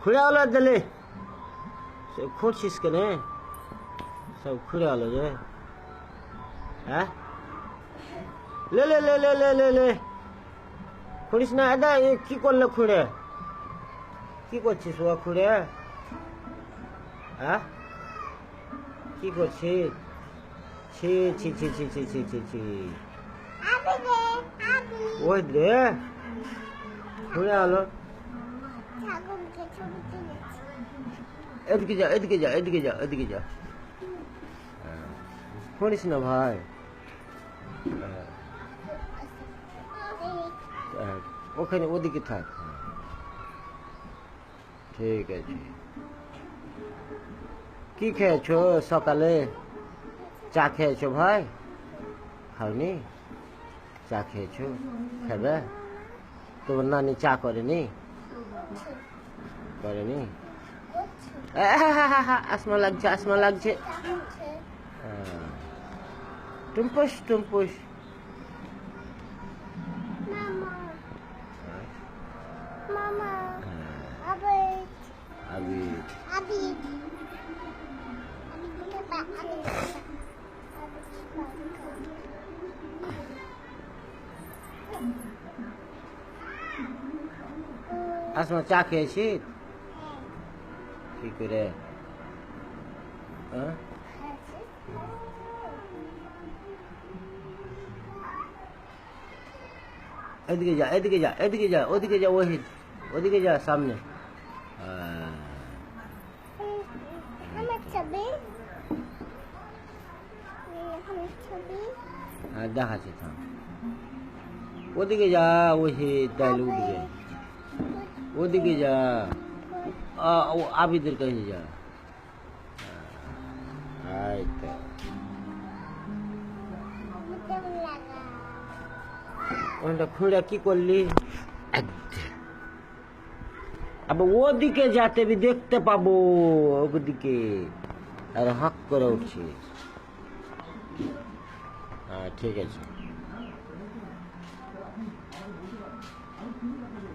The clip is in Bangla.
খুঁড়ে হলো দিলে সব খুঁড়ছিস কেন? সব খুঁড়ে হলো যে হ্যাঁ লে লে লে লে লে লে লে খুঁড়িস না দাদা। এ কি করলে খুঁড়ে? কি করছিস ও খুঁড়ে? হ্যাঁ কি করছিস? ছি ছি ছি ছি ছি ছি ছি ছি ওই রে খুঁড়ে হলো। এদিকে যা এদিকে যা এদিকে যা এদিকে যা। খুঁড়িস না ভাই। ওখানে ওদিকে থাক। ঠিক আছে। কি খেয়েছো সকালে? চা খেয়েছো ভাই? খাওনি? চা খেয়েছো? খাবে? তোমার নানি চা করেনি? করেনি? আসমা লাগছে আসমা লাগছে। টুম্পুস টুম্পুস। আসমা চা খেয়েছি কি করে? এদিকে যা এদিকে যা এদিকে যা ওদিকে যা ওহিদ ওদিকে যা সামনে। হ্যাঁ দেখাচ্ছি থাম। ওদিকে যা ওহিদ তাইলে উঠবে। ওদিকে যা আবিদের কাছে যা। ওটা খুঁড়ে কি করলি? আবার ওদিকে যাতে দেখতে পাবো ওদিকে আর হাঁক করে উঠছিস। হ্যাঁ ঠিক আছে।